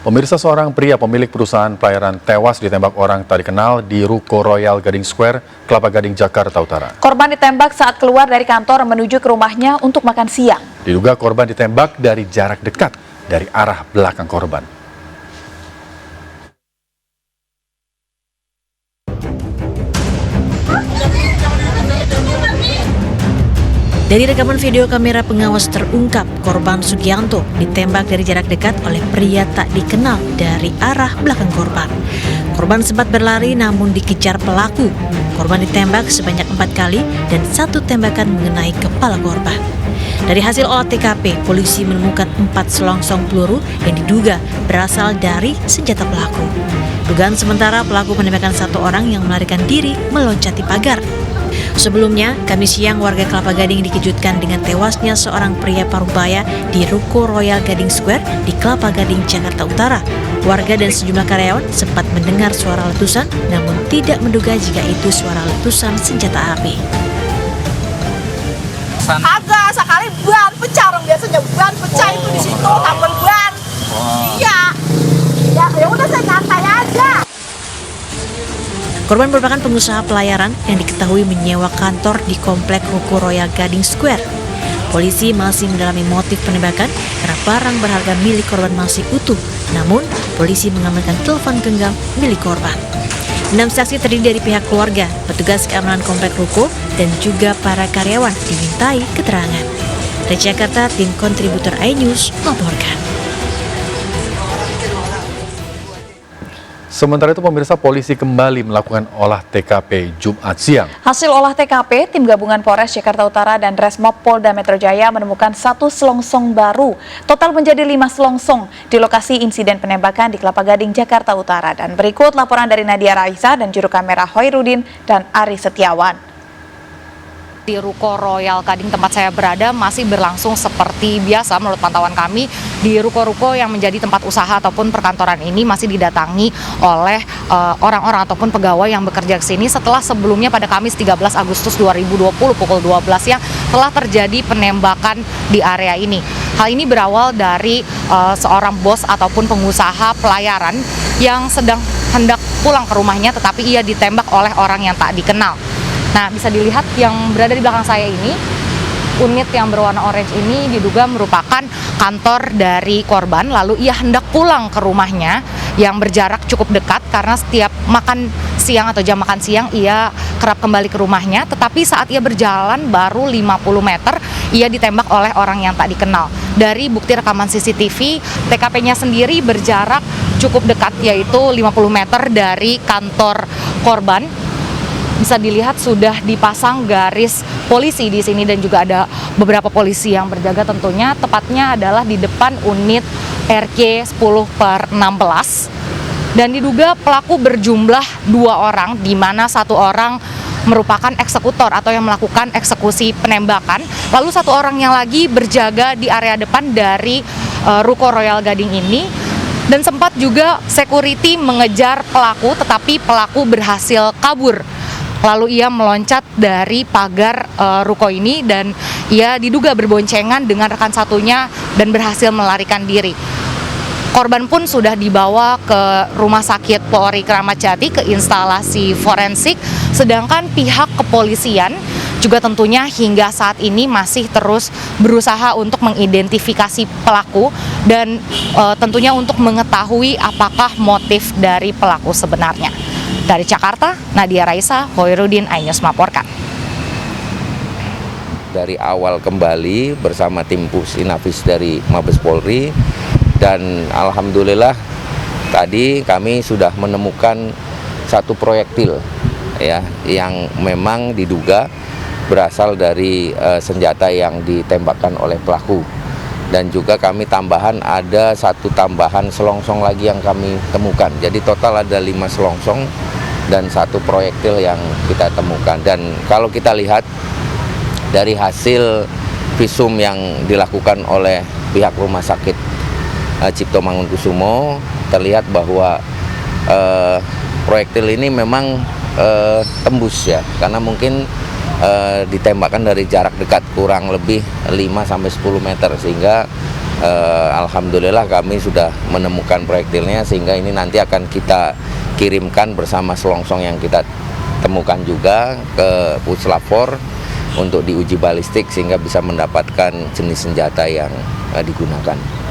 Pemirsa, seorang pria pemilik perusahaan pelayaran tewas ditembak orang tak dikenal di Ruko Royal Gading Square, Kelapa Gading, Jakarta Utara. Korban ditembak saat keluar dari kantor menuju ke rumahnya untuk makan siang. Diduga korban ditembak dari jarak dekat dari arah belakang korban. Dari rekaman video kamera pengawas terungkap korban Sugianto ditembak dari jarak dekat oleh pria tak dikenal dari arah belakang korban. Korban sempat berlari namun dikejar pelaku. Korban ditembak sebanyak 4 kali dan 1 tembakan mengenai kepala korban. Dari hasil olah TKP, polisi menemukan 4 selongsong peluru yang diduga berasal dari senjata pelaku. Dugaan sementara pelaku penembakan 1 orang yang melarikan diri meloncati pagar. Sebelumnya, Kamis siang warga Kelapa Gading dikejutkan dengan tewasnya seorang pria parubaya di Ruko Royal Gading Square di Kelapa Gading, Jakarta Utara. Warga dan sejumlah karyawan sempat mendengar suara letusan, namun tidak menduga jika itu suara letusan senjata api. Agak sekali ban pecah, orang biasanya ban pecah itu di situ, tambal ban. Iya. Ya udah saya nyantai aja. Korban merupakan pengusaha pelayaran yang diketahui menyewa kantor di komplek Ruko Royal Gading Square. Polisi masih mendalami motif penembakan karena barang berharga milik korban masih utuh. Namun, polisi mengamankan telepon genggam milik korban. 6 saksi terdiri dari pihak keluarga, petugas keamanan komplek Ruko, dan juga para karyawan dimintai keterangan. Dari Jakarta, tim kontributor iNews melaporkan. Sementara itu, pemirsa, polisi kembali melakukan olah TKP Jumat siang. Hasil olah TKP, tim gabungan Polres Jakarta Utara dan Resmob Polda Metro Jaya menemukan 1 selongsong baru. Total menjadi 5 selongsong di lokasi insiden penembakan di Kelapa Gading, Jakarta Utara. Dan berikut laporan dari Nadia Raisa dan juru kamera Hoirudin dan Ari Setiawan. Di Ruko Royal Gading tempat saya berada masih berlangsung seperti biasa menurut pantauan kami. Di ruko-ruko yang menjadi tempat usaha ataupun perkantoran ini masih didatangi oleh orang-orang ataupun pegawai yang bekerja di sini setelah sebelumnya pada Kamis 13 Agustus 2020 pukul 12 siang telah terjadi penembakan di area ini. Hal ini berawal dari seorang bos ataupun pengusaha pelayaran yang sedang hendak pulang ke rumahnya tetapi ia ditembak oleh orang yang tak dikenal. Nah, bisa dilihat yang berada di belakang saya ini, unit yang berwarna orange ini diduga merupakan kantor dari korban, lalu ia hendak pulang ke rumahnya yang berjarak cukup dekat karena setiap makan siang atau jam makan siang ia kerap kembali ke rumahnya, tetapi saat ia berjalan baru 50 meter, ia ditembak oleh orang yang tak dikenal. Dari bukti rekaman CCTV, TKP-nya sendiri berjarak cukup dekat, yaitu 50 meter dari kantor korban. Bisa dilihat sudah dipasang garis polisi di sini dan juga ada beberapa polisi yang berjaga tentunya, tepatnya adalah di depan unit RK 10/16. Dan diduga pelaku berjumlah 2 orang, di mana 1 orang merupakan eksekutor atau yang melakukan eksekusi penembakan. Lalu 1 orang yang lagi berjaga di area depan dari Ruko Royal Gading ini. Dan sempat juga security mengejar pelaku, tetapi pelaku berhasil kabur. Lalu ia meloncat dari pagar ruko ini dan ia diduga berboncengan dengan rekan satunya dan berhasil melarikan diri. Korban pun sudah dibawa ke Rumah Sakit Polri Kramat Jati ke instalasi forensik, sedangkan pihak kepolisian juga tentunya hingga saat ini masih terus berusaha untuk mengidentifikasi pelaku dan tentunya untuk mengetahui apakah motif dari pelaku sebenarnya. Dari Jakarta, Nadia Raisa, Hoirudin, iNews melaporkan. Dari awal kembali bersama tim Pusinafis dari Mabes Polri dan alhamdulillah tadi kami sudah menemukan 1 proyektil ya yang memang diduga berasal dari senjata yang ditembakkan oleh pelaku. Dan juga kami tambahan ada 1 tambahan selongsong lagi yang kami temukan. Jadi total ada 5 selongsong dan 1 proyektil yang kita temukan. Dan kalau kita lihat dari hasil visum yang dilakukan oleh pihak Rumah Sakit Cipto Mangunkusumo, terlihat bahwa proyektil ini memang tembus ya, karena mungkin ditembakkan dari jarak dekat kurang lebih 5-10 meter sehingga Alhamdulillah kami sudah menemukan proyektilnya, sehingga ini nanti akan kita kirimkan bersama selongsong yang kita temukan juga ke Puslap 4 untuk diuji balistik sehingga bisa mendapatkan jenis senjata yang digunakan.